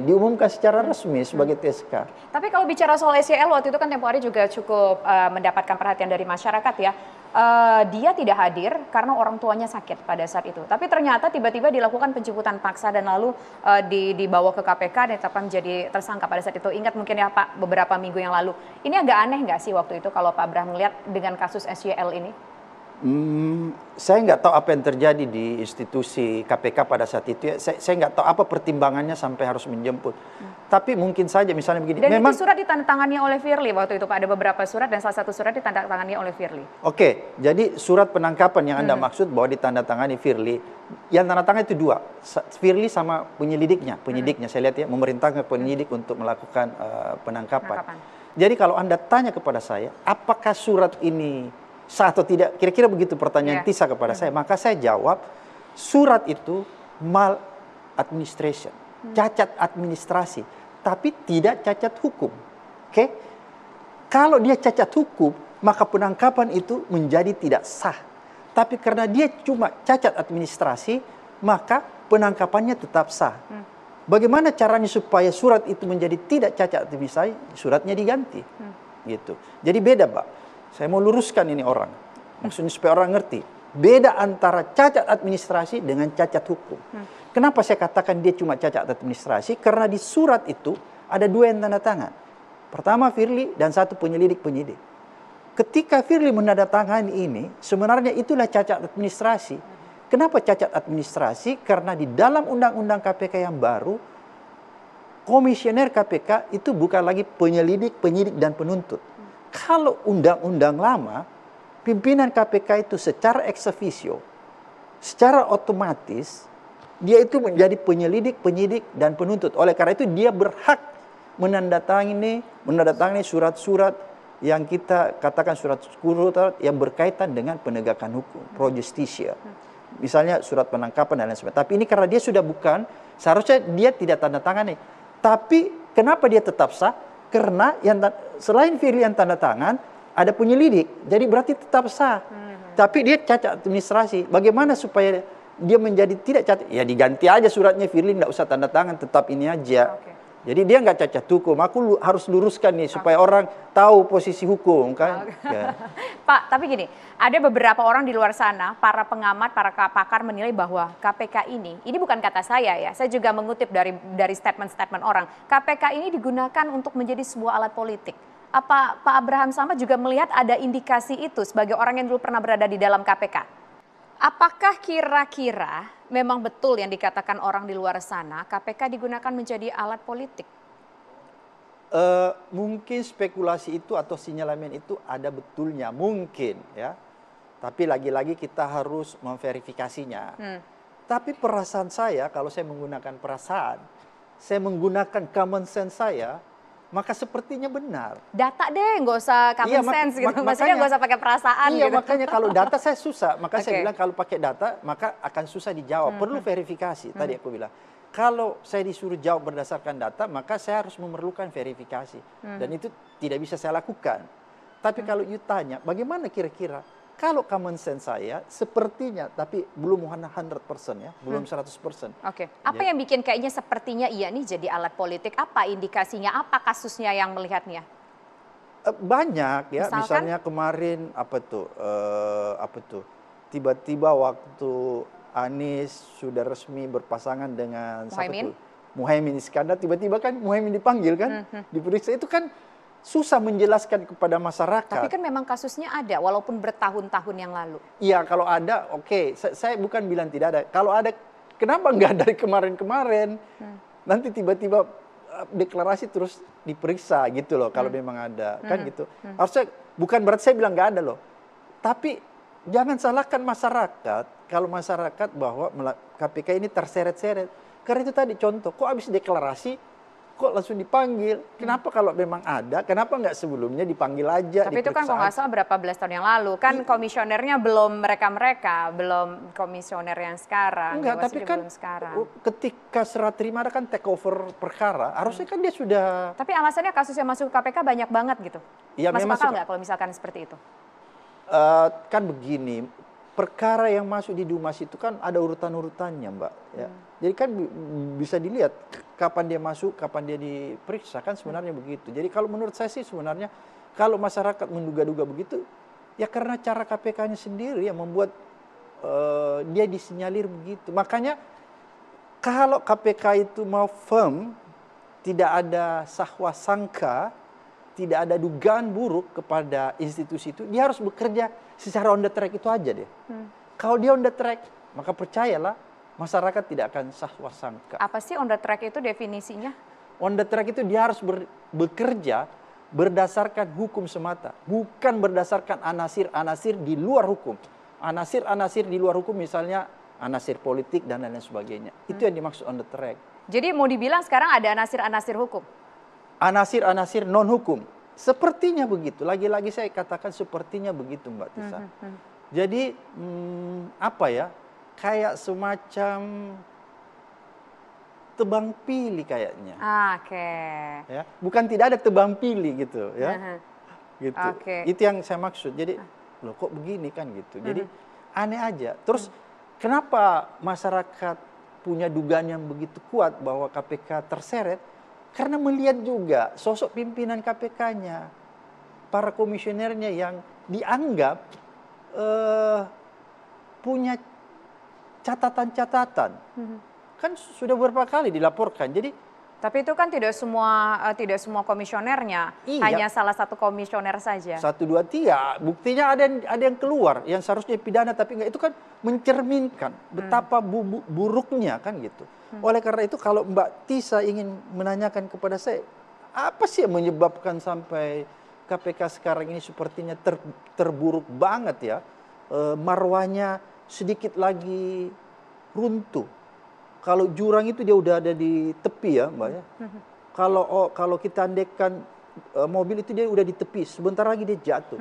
diumumkan secara resmi sebagai TSK.
Tapi kalau bicara soal SCL waktu itu kan tempo hari juga cukup mendapatkan perhatian dari masyarakat ya. Dia tidak hadir karena orang tuanya sakit pada saat itu. Tapi ternyata tiba-tiba dilakukan penjemputan paksa dan lalu dibawa ke KPK dan ditetapkan menjadi tersangka pada saat itu. Ingat mungkin ya Pak beberapa minggu yang lalu. Ini agak aneh nggak sih waktu itu kalau Pak Abraham melihat dengan kasus SCL ini?
Saya nggak tahu apa yang terjadi di institusi KPK pada saat itu. Saya nggak tahu apa pertimbangannya sampai harus menjemput. Tapi mungkin saja misalnya begini.
Dan memang itu surat ditandatangani oleh Firly waktu itu Pak. Ada beberapa surat dan salah satu surat ditandatangani oleh Firly.
Oke, jadi surat penangkapan yang Anda maksud bahwa ditandatangani Firly. Yang tanda tangan itu 2. Firly sama penyelidiknya. Saya lihat ya, memerintahkan penyidik untuk melakukan penangkapan. Jadi kalau Anda tanya kepada saya, apakah surat ini sah atau tidak, kira-kira begitu pertanyaan Tisa kepada saya, maka saya jawab surat itu maladministration, cacat administrasi, tapi tidak cacat hukum. Oke? Kalau dia cacat hukum, maka penangkapan itu menjadi tidak sah. Tapi karena dia cuma cacat administrasi, maka penangkapannya tetap sah. Bagaimana caranya supaya surat itu menjadi tidak cacat administrasi? Suratnya diganti. Gitu. Jadi beda, Pak. Saya mau luruskan ini orang. Maksudnya supaya orang ngerti. Beda antara cacat administrasi dengan cacat hukum. Kenapa saya katakan dia cuma cacat administrasi? Karena di surat itu ada 2 yang tanda tangan. Pertama Firly dan 1 penyelidik-penyidik. Ketika Firly menandatangani ini, sebenarnya itulah cacat administrasi. Kenapa cacat administrasi? Karena di dalam undang-undang KPK yang baru, komisioner KPK itu bukan lagi penyelidik, penyidik, dan penuntut. Kalau undang-undang lama, pimpinan KPK itu secara ex officio, secara otomatis, dia itu menjadi penyelidik, penyidik, dan penuntut. Oleh karena itu dia berhak menandatangani surat-surat yang kita katakan surat yang berkaitan dengan penegakan hukum, pro justisia. Misalnya surat penangkapan dan lain sebagainya. Tapi ini karena dia sudah bukan, seharusnya dia tidak tanda tangani. Tapi kenapa dia tetap sah? Karena selain Firly yang tanda tangan, ada penyelidik. Jadi berarti tetap sah. Tapi dia cacat administrasi. Bagaimana supaya dia menjadi tidak cacat? Ya diganti aja suratnya, Firly nggak usah tanda tangan, tetap ini aja. Jadi dia nggak cacat hukum. Aku harus luruskan nih supaya orang tahu posisi hukum kan. Ya.
Pak, tapi gini, ada beberapa orang di luar sana, para pengamat, para pakar menilai bahwa KPK ini bukan kata saya ya, saya juga mengutip dari statement-statement orang. KPK ini digunakan untuk menjadi sebuah alat politik. Apa Pak Abraham Samad juga melihat ada indikasi itu sebagai orang yang dulu pernah berada di dalam KPK? Apakah kira-kira memang betul yang dikatakan orang di luar sana, KPK digunakan menjadi alat politik?
Mungkin spekulasi itu atau sinyalemen itu ada betulnya, mungkin ya. Tapi lagi-lagi kita harus memverifikasinya. Tapi perasaan saya, kalau saya menggunakan perasaan, saya menggunakan common sense saya, maka sepertinya benar.
Data deh, nggak usah common sense gitu. Maksudnya nggak usah pakai perasaan
gitu.
gitu.
Makanya kalau data saya susah. Maka saya bilang kalau pakai data, maka akan susah dijawab. Perlu verifikasi, tadi aku bilang. Kalau saya disuruh jawab berdasarkan data, maka saya harus memerlukan verifikasi. Dan itu tidak bisa saya lakukan. Tapi kalau you tanya, bagaimana kira-kira? Kalau common sense saya, sepertinya, tapi belum 100% ya, belum 100%.
Oke, apa yang bikin kayaknya sepertinya iya nih jadi alat politik? Apa indikasinya, apa kasusnya yang melihatnya?
Banyak ya, misalnya kemarin apa tuh, tiba-tiba waktu Anies sudah resmi berpasangan dengan Muhaimin Iskandar, tiba-tiba kan Muhaimin dipanggil kan, diperiksa, itu kan susah menjelaskan kepada masyarakat.
Tapi kan memang kasusnya ada, walaupun bertahun-tahun yang lalu.
Iya, kalau ada, oke. Saya bukan bilang tidak ada. Kalau ada, kenapa nggak dari kemarin-kemarin? Nanti tiba-tiba deklarasi terus diperiksa gitu loh, kalau memang ada. Kan gitu. Harusnya, bukan berarti saya bilang nggak ada loh. Tapi jangan salahkan masyarakat, kalau masyarakat bahwa KPK ini terseret-seret. Karena itu tadi contoh, kok habis deklarasi, kok langsung dipanggil? Kenapa kalau memang ada, kenapa nggak sebelumnya dipanggil aja?
Tapi itu kan kalau nggak salah berapa belas tahun yang lalu, kan komisionernya belum mereka-mereka, belum komisioner yang sekarang.
Enggak, tapi kan ketika serah terima ada kan take over perkara, harusnya kan dia sudah...
Tapi alasannya kasus yang masuk ke KPK banyak banget gitu.
Ya,
masuk akal nggak kalau misalkan seperti itu?
Kan begini, perkara yang masuk di Dumas itu kan ada urutan-urutannya, Mbak. Ya. Jadi kan bisa dilihat kapan dia masuk, kapan dia diperiksa, kan sebenarnya begitu. Jadi kalau menurut saya sih sebenarnya kalau masyarakat menduga-duga begitu, ya karena cara KPK-nya sendiri yang membuat dia disinyalir begitu. Makanya kalau KPK itu mau firm, tidak ada sahwa sangka, tidak ada dugaan buruk kepada institusi itu, dia harus bekerja secara on the track itu aja deh. Kalau dia on the track, maka percayalah masyarakat tidak akan sahwa sangka.
Apa sih on the track itu definisinya?
On the track itu dia harus bekerja berdasarkan hukum semata, bukan berdasarkan anasir-anasir di luar hukum. Anasir-anasir di luar hukum misalnya anasir politik dan lain sebagainya. Itu yang dimaksud on the track.
Jadi mau dibilang sekarang ada anasir-anasir hukum?
Anasir-anasir non-hukum. Sepertinya begitu. Lagi-lagi saya katakan sepertinya begitu, Mbak Tisa. Jadi, apa ya, kayak semacam tebang pilih kayaknya.
Oke.
Ya, bukan tidak ada tebang pilih gitu ya. Gitu. Itu yang saya maksud. Jadi, loh kok begini kan gitu. Jadi, aneh aja. Terus, kenapa masyarakat punya dugaan yang begitu kuat bahwa KPK terseret? Karena melihat juga sosok pimpinan KPK-nya, para komisionernya yang dianggap punya catatan-catatan. Kan sudah beberapa kali dilaporkan. Jadi,
tapi itu kan tidak semua komisionernya, hanya salah satu komisioner saja.
1, 2, 3, buktinya ada yang keluar, yang seharusnya pidana tapi enggak, itu kan mencerminkan betapa buruknya kan gitu. Oleh karena itu kalau Mbak Tisa ingin menanyakan kepada saya, apa sih yang menyebabkan sampai KPK sekarang ini sepertinya terburuk banget ya, marwahnya sedikit lagi runtuh. Kalau jurang itu dia udah ada di tepi ya, Mbak ya. Kalau kita andaikan mobil itu dia udah di tepi, sebentar lagi dia jatuh.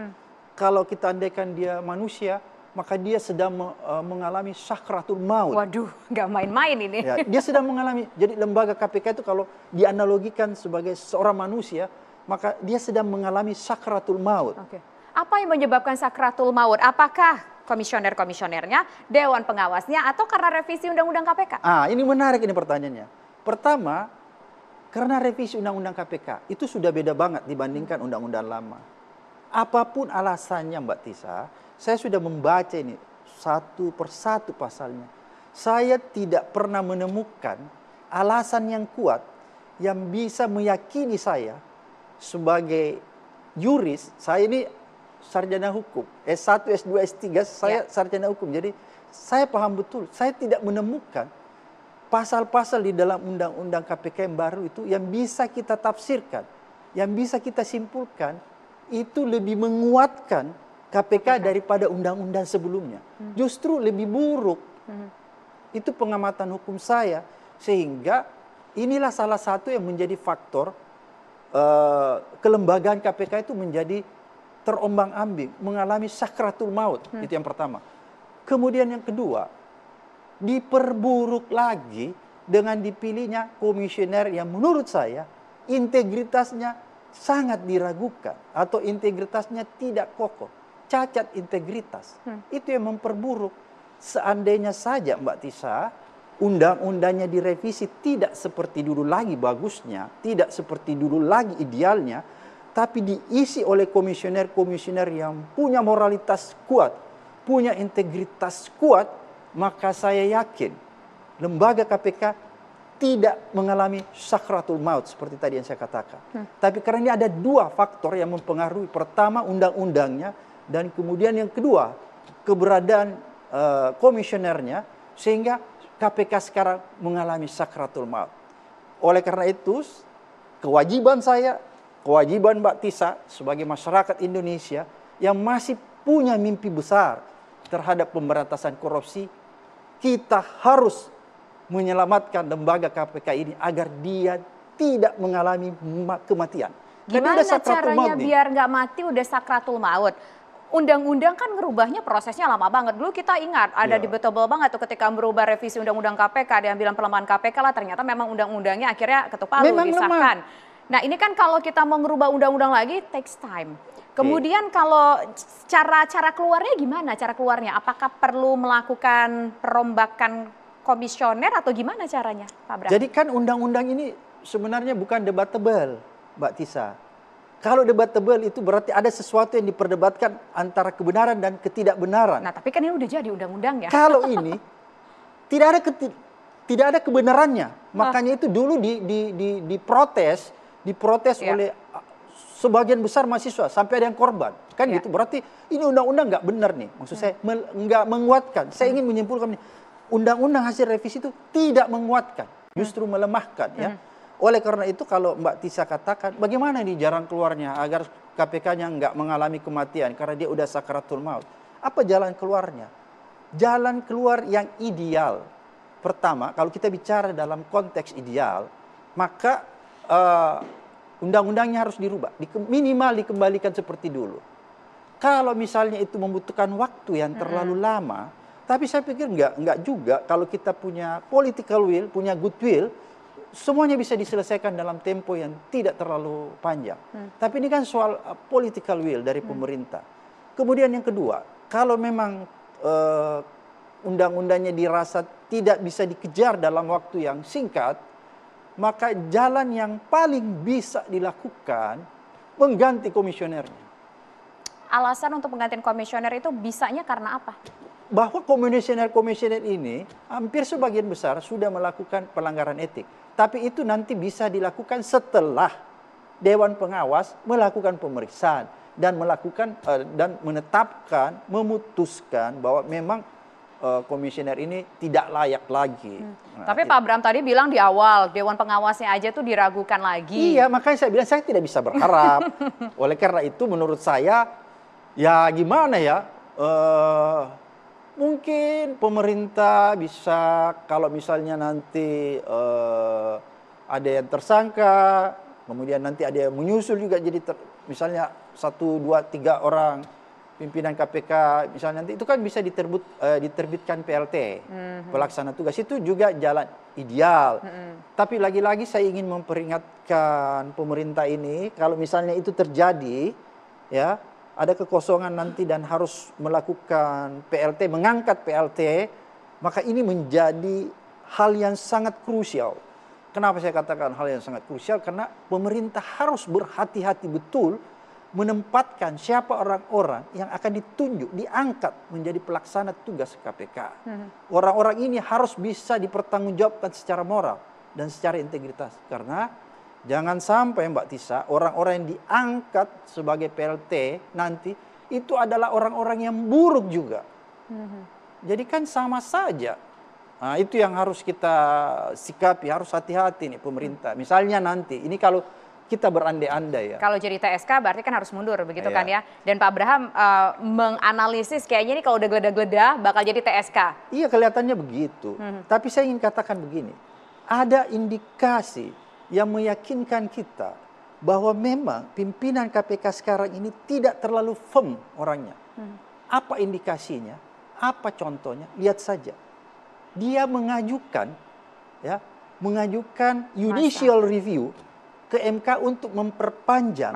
Kalau kita andaikan dia manusia, maka dia sedang mengalami sakratul maut.
Waduh, nggak main-main ini.
Ya, dia sedang mengalami, jadi lembaga KPK itu kalau dianalogikan sebagai seorang manusia, maka dia sedang mengalami sakratul maut.
Oke. Apa yang menyebabkan sakratul maut? Apakah komisioner-komisionernya, Dewan Pengawasnya, atau karena revisi Undang-Undang KPK?
Ini menarik ini pertanyaannya. Pertama, karena revisi Undang-Undang KPK, itu sudah beda banget dibandingkan Undang-Undang lama. Apapun alasannya Mbak Tisa, saya sudah membaca ini satu persatu pasalnya. Saya tidak pernah menemukan alasan yang kuat yang bisa meyakini saya sebagai juris. Saya ini sarjana hukum, S1, S2, S3, saya sarjana hukum. Jadi saya paham betul, saya tidak menemukan pasal-pasal di dalam Undang-Undang KPK yang baru itu yang bisa kita tafsirkan, yang bisa kita simpulkan, itu lebih menguatkan KPK daripada undang-undang sebelumnya. Justru lebih buruk. Itu pengamatan hukum saya. Sehingga inilah salah satu yang menjadi faktor kelembagaan KPK itu menjadi terombang-ambing, mengalami sakratul maut. Itu yang pertama. Kemudian yang kedua, diperburuk lagi dengan dipilihnya komisioner yang menurut saya integritasnya sangat diragukan atau integritasnya tidak kokoh. Cacat integritas. Itu yang memperburuk. Seandainya saja Mbak Tisa, undang-undangnya direvisi tidak seperti dulu lagi bagusnya, tidak seperti dulu lagi idealnya, tapi diisi oleh komisioner-komisioner yang punya moralitas kuat, punya integritas kuat, maka saya yakin lembaga KPK tidak mengalami sakratul maut seperti tadi yang saya katakan. Tapi karena ini ada dua faktor yang mempengaruhi. Pertama, undang-undangnya, dan kemudian yang kedua, keberadaan komisionernya, sehingga KPK sekarang mengalami sakratul maut. Oleh karena itu, kewajiban saya, kewajiban Mbak Tisa sebagai masyarakat Indonesia yang masih punya mimpi besar terhadap pemberantasan korupsi, kita harus menyelamatkan lembaga KPK ini agar dia tidak mengalami kematian.
Gimana caranya biar nggak mati udah sakratul maut? Undang-undang kan ngerubahnya prosesnya lama banget. Dulu kita ingat ada debatable banget tuh ketika merubah revisi Undang-Undang KPK, ada yang bilang pelemahan KPK lah, ternyata memang undang-undangnya akhirnya ketuk palu disahkan. Nah ini kan kalau kita mau ngerubah undang-undang lagi takes time. Kemudian kalau cara keluarnya gimana? Cara keluarnya apakah perlu melakukan perombakan komisioner atau gimana caranya, Pak Bram?
Jadi kan undang-undang ini sebenarnya bukan debatable, Mbak Tisa. Kalau debatable itu berarti ada sesuatu yang diperdebatkan antara kebenaran dan ketidakbenaran.
Nah, tapi kan ini udah jadi undang-undang ya.
Kalau ini tidak ada kebenarannya. Makanya itu dulu diprotes oleh sebagian besar mahasiswa sampai ada yang korban. Kan gitu. Berarti ini undang-undang nggak benar nih. Maksud saya nggak menguatkan. Saya ingin menyimpulkan undang-undang hasil revisi itu tidak menguatkan, justru melemahkan ya. Oleh karena itu kalau Mbak Tisa katakan bagaimana nih jalan keluarnya agar KPK-nya nggak mengalami kematian karena dia udah sakratul maut. Apa jalan keluarnya? Jalan keluar yang ideal. Pertama, kalau kita bicara dalam konteks ideal, maka undang-undangnya harus dirubah, minimal dikembalikan seperti dulu. Kalau misalnya itu membutuhkan waktu yang terlalu lama, tapi saya pikir enggak juga kalau kita punya political will, punya goodwill, semuanya bisa diselesaikan dalam tempo yang tidak terlalu panjang. Tapi ini kan soal political will dari pemerintah. Kemudian yang kedua, kalau memang undang-undangnya dirasa tidak bisa dikejar dalam waktu yang singkat, maka jalan yang paling bisa dilakukan mengganti komisionernya.
Alasan untuk penggantian komisioner itu bisanya karena apa?
Bahwa komisioner-komisioner ini hampir sebagian besar sudah melakukan pelanggaran etik. Tapi itu nanti bisa dilakukan setelah Dewan Pengawas melakukan pemeriksaan dan menetapkan, memutuskan bahwa memang komisioner ini tidak layak lagi.
Tapi Pak Bram tadi bilang di awal Dewan Pengawasnya aja tuh diragukan lagi.
Iya, makanya saya bilang saya tidak bisa berharap. Oleh karena itu menurut saya ya gimana ya? Mungkin pemerintah bisa kalau misalnya nanti ada yang tersangka, kemudian nanti ada yang menyusul juga jadi misalnya 1, 2, 3 orang pimpinan KPK misalnya nanti itu kan bisa diterbitkan PLT, pelaksana tugas, itu juga jalan ideal. Tapi lagi-lagi saya ingin memperingatkan pemerintah ini, kalau misalnya itu terjadi, ya ada kekosongan nanti dan harus melakukan PLT, mengangkat PLT, maka ini menjadi hal yang sangat krusial. Kenapa saya katakan hal yang sangat krusial? Karena pemerintah harus berhati-hati betul menempatkan siapa orang-orang yang akan ditunjuk, diangkat menjadi pelaksana tugas KPK. Orang-orang ini harus bisa dipertanggungjawabkan secara moral dan secara integritas. Karena jangan sampai Mbak Tisa, orang-orang yang diangkat sebagai PLT nanti itu adalah orang-orang yang buruk juga. Jadi kan sama saja. Nah, itu yang harus kita sikapi, harus hati-hati nih pemerintah. Misalnya nanti, ini kalau kita berandai-andai ya.
Kalau jadi TSK berarti kan harus mundur begitu kan ya. Dan Pak Abraham menganalisis kayaknya ini kalau udah geledah-geledah bakal jadi TSK.
Iya kelihatannya begitu. Tapi saya ingin katakan begini. Ada indikasi yang meyakinkan kita bahwa memang pimpinan KPK sekarang ini tidak terlalu firm orangnya. Apa indikasinya? Apa contohnya? Lihat saja. Dia mengajukan judicial review ke MK untuk memperpanjang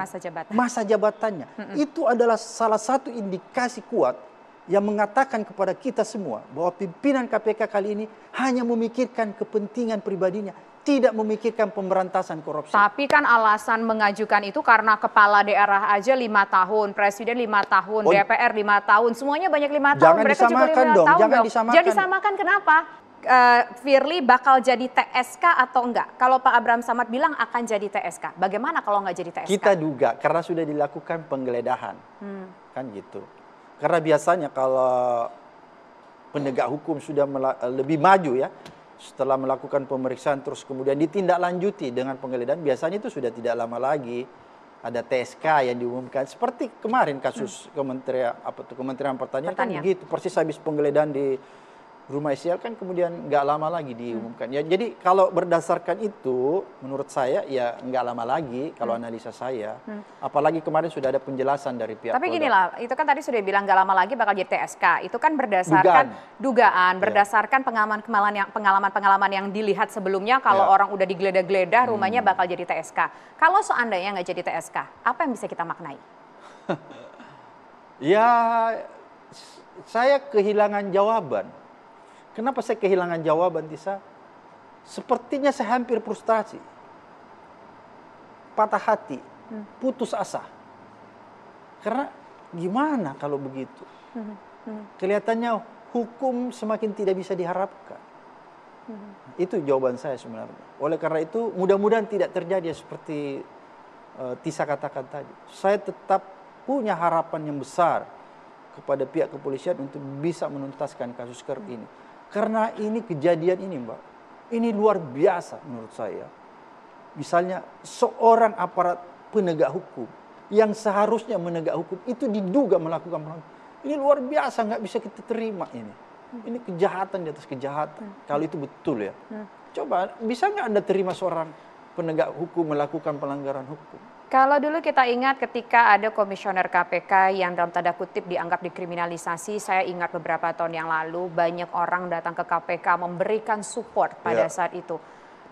masa jabatannya. Itu adalah salah satu indikasi kuat yang mengatakan kepada kita semua bahwa pimpinan KPK kali ini hanya memikirkan kepentingan pribadinya, tidak memikirkan pemberantasan korupsi.
Tapi kan alasan mengajukan itu karena kepala daerah aja 5 tahun, presiden 5 tahun, DPR 5 tahun, semuanya banyak 5 tahun.
Jangan
mereka juga 5 tahun
jangan
dong.
disamakan.
Jadi disamakan kenapa? Firly bakal jadi TSK atau enggak? Kalau Pak Abraham Samad bilang akan jadi TSK, bagaimana kalau enggak jadi TSK?
Kita duga karena sudah dilakukan penggeledahan, kan gitu. Karena biasanya kalau penegak hukum sudah lebih maju ya, setelah melakukan pemeriksaan terus kemudian ditindaklanjuti dengan penggeledahan, biasanya itu sudah tidak lama lagi ada TSK yang diumumkan. Seperti kemarin kasus Kementerian Pertanian kan begitu, persis habis penggeledahan di Rumah Isial kan kemudian nggak lama lagi diumumkan. Ya, jadi kalau berdasarkan itu, menurut saya ya nggak lama lagi kalau analisa saya. Apalagi kemarin sudah ada penjelasan dari pihak
Tapi gini lah, itu kan tadi sudah bilang nggak lama lagi bakal jadi TSK. Itu kan berdasarkan dugaan berdasarkan pengalaman yang dilihat sebelumnya. Kalau orang udah digeledah-geledah, rumahnya bakal jadi TSK. Kalau seandainya nggak jadi TSK, apa yang bisa kita maknai?
Ya, saya kehilangan jawaban. Kenapa saya kehilangan jawaban, Tisa? Sepertinya saya hampir frustasi. Patah hati, putus asa. Karena gimana kalau begitu? Kelihatannya hukum semakin tidak bisa diharapkan. Itu jawaban saya sebenarnya. Oleh karena itu mudah-mudahan tidak terjadi seperti Tisa katakan tadi. Saya tetap punya harapan yang besar kepada pihak kepolisian untuk bisa menuntaskan kasus ini. Karena ini kejadian ini Mbak, ini luar biasa menurut saya. Misalnya seorang aparat penegak hukum yang seharusnya menegak hukum itu diduga melakukan pelanggaran. Ini luar biasa, nggak bisa kita terima ini. Ini kejahatan di atas kejahatan. Kalau itu betul ya. Coba bisa nggak Anda terima seorang penegak hukum melakukan pelanggaran hukum?
Kalau dulu kita ingat ketika ada komisioner KPK yang dalam tanda kutip dianggap dikriminalisasi, saya ingat beberapa tahun yang lalu banyak orang datang ke KPK memberikan support pada saat itu.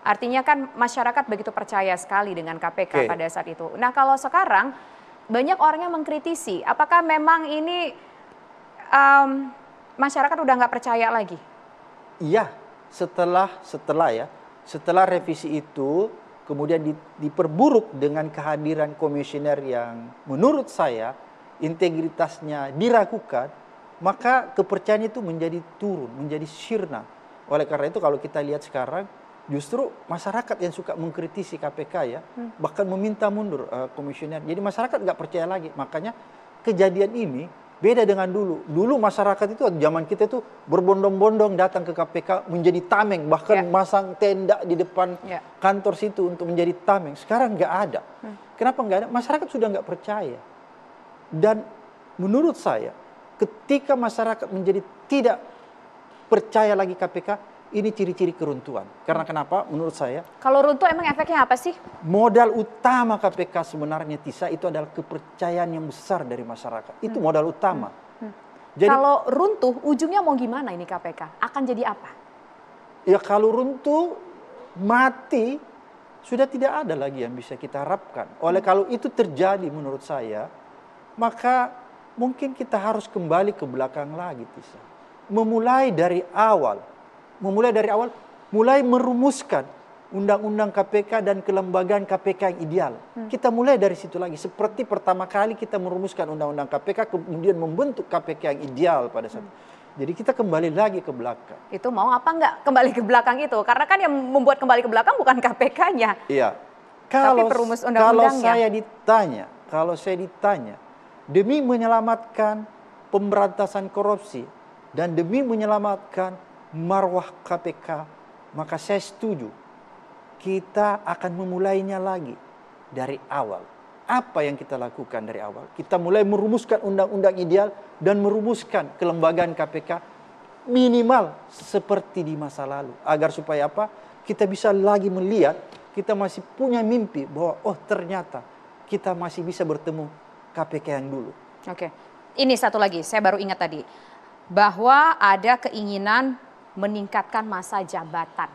Artinya kan masyarakat begitu percaya sekali dengan KPK pada saat itu. Nah kalau sekarang banyak orang yang mengkritisi, apakah memang ini masyarakat udah nggak percaya lagi? Iya,
setelah revisi itu kemudian diperburuk dengan kehadiran komisioner yang menurut saya integritasnya diragukan, maka kepercayaan itu menjadi turun, menjadi sirna. Oleh karena itu kalau kita lihat sekarang, justru masyarakat yang suka mengkritisi KPK ya, bahkan meminta mundur komisioner. Jadi masyarakat nggak percaya lagi. Makanya kejadian ini beda dengan dulu. Dulu masyarakat itu zaman kita itu berbondong-bondong datang ke KPK menjadi tameng, bahkan masang tenda di depan kantor situ untuk menjadi tameng. Sekarang nggak ada. Kenapa nggak ada? Masyarakat sudah nggak percaya. Dan menurut saya, ketika masyarakat menjadi tidak percaya lagi KPK, ini ciri-ciri keruntuhan. Karena kenapa? Menurut saya,
Kalau runtuh emang efeknya apa sih?
modal utama KPK sebenarnya Tisa itu adalah kepercayaan yang besar dari masyarakat. Itu modal utama. Jadi
Kalau runtuh, ujungnya mau gimana ini KPK? Akan jadi apa?
ya kalau runtuh, mati, sudah tidak ada lagi yang bisa kita harapkan. Oleh kalau itu terjadi menurut saya, maka mungkin kita harus kembali ke belakang lagi, Tisa. Memulai dari awal, mulai merumuskan undang-undang KPK dan kelembagaan KPK yang ideal. Kita mulai dari situ lagi. Seperti pertama kali kita merumuskan undang-undang KPK, kemudian membentuk KPK yang ideal pada saat itu. Jadi kita kembali lagi ke belakang.
Itu mau apa enggak kembali ke belakang itu? Karena kan yang membuat kembali ke belakang bukan KPK-nya.
Iya.
Tapi perumus undang-undangnya.
Kalau saya ditanya, demi menyelamatkan pemberantasan korupsi dan demi menyelamatkan marwah KPK, maka saya setuju. Kita akan memulainya lagi dari awal. Apa yang kita lakukan dari awal? Kita mulai merumuskan undang-undang ideal dan merumuskan kelembagaan KPK minimal seperti di masa lalu. Agar supaya apa? Kita bisa lagi melihat, kita masih punya mimpi bahwa oh ternyata kita masih bisa bertemu KPK yang dulu.
Oke. Ini satu lagi, saya baru ingat tadi. Bahwa ada keinginan meningkatkan masa jabatan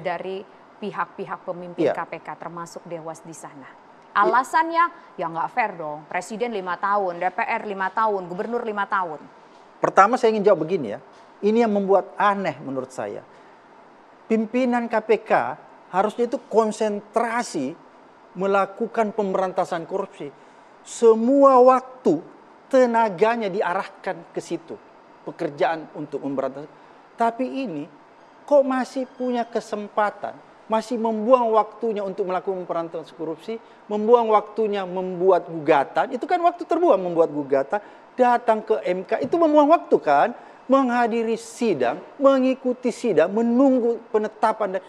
dari pihak-pihak pemimpin KPK termasuk Dewas di sana. Alasannya ya nggak fair dong, Presiden 5 tahun, DPR 5 tahun, Gubernur 5 tahun.
Pertama saya ingin jawab begini ya, ini yang membuat aneh menurut saya. Pimpinan KPK harusnya itu konsentrasi melakukan pemberantasan korupsi. Semua waktu tenaganya diarahkan ke situ, pekerjaan untuk memberantas. Tapi ini kok masih punya kesempatan, masih membuang waktunya untuk melakukan pemberantasan korupsi, membuang waktunya membuat gugatan, itu kan waktu terbuang membuat gugatan, datang ke MK, itu membuang waktu kan, menghadiri sidang, mengikuti sidang, menunggu penetapan.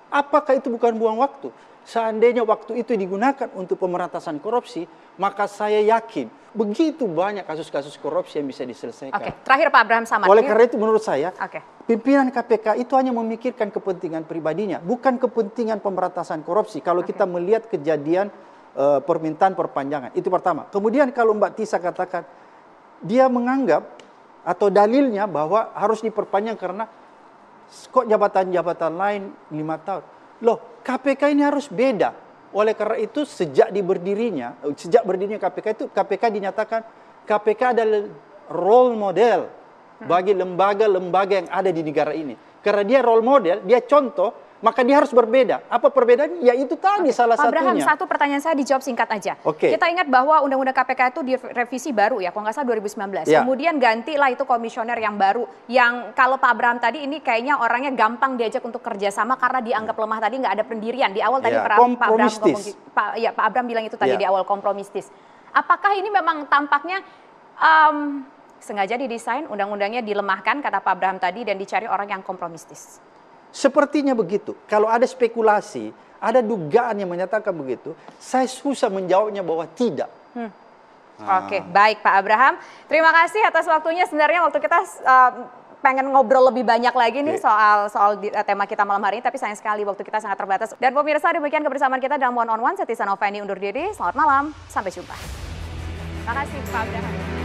Apakah itu bukan buang waktu? Seandainya waktu itu digunakan untuk pemberantasan korupsi, maka saya yakin begitu banyak kasus-kasus korupsi yang bisa diselesaikan.
Oke, terakhir Pak Abraham Samad.
Oleh karena itu menurut saya, pimpinan KPK itu hanya memikirkan kepentingan pribadinya, bukan kepentingan pemberantasan korupsi. Kalau kita melihat kejadian permintaan perpanjangan, itu pertama. Kemudian kalau Mbak Tisa katakan, dia menganggap atau dalilnya bahwa harus diperpanjang karena kok jabatan-jabatan lain 5 tahun. Loh, KPK ini harus beda. Oleh karena itu sejak berdirinya KPK itu, KPK dinyatakan KPK adalah role model bagi lembaga-lembaga yang ada di negara ini. Karena dia role model, dia contoh, maka dia harus berbeda. Apa perbedaannya? Ya itu tadi salah
Pak Abraham,
satunya.
satu pertanyaan saya dijawab singkat aja. Kita ingat bahwa Undang-Undang KPK itu direvisi baru ya, kalau nggak salah 2019. Kemudian gantilah itu komisioner yang baru, yang kalau Pak Abraham tadi ini kayaknya orangnya gampang diajak untuk kerjasama karena dianggap lemah tadi, nggak ada pendirian. Di awal tadi Pak Abraham ngomong, Pak Abraham bilang itu tadi di awal, kompromistis. Apakah ini memang tampaknya sengaja didesain, undang-undangnya dilemahkan kata Pak Abraham tadi dan dicari orang yang kompromistis?
Sepertinya begitu. Kalau ada spekulasi, ada dugaan yang menyatakan begitu, saya susah menjawabnya bahwa tidak.
Oke, baik Pak Abraham. Terima kasih atas waktunya. Sebenarnya waktu kita pengen ngobrol lebih banyak lagi nih soal tema kita malam hari ini, tapi sayang sekali waktu kita sangat terbatas. Dan pemirsa, demikian kebersamaan kita dalam One on One. Saya Tisa Noveni undur diri. Selamat malam, sampai jumpa. Terima kasih Pak Abraham.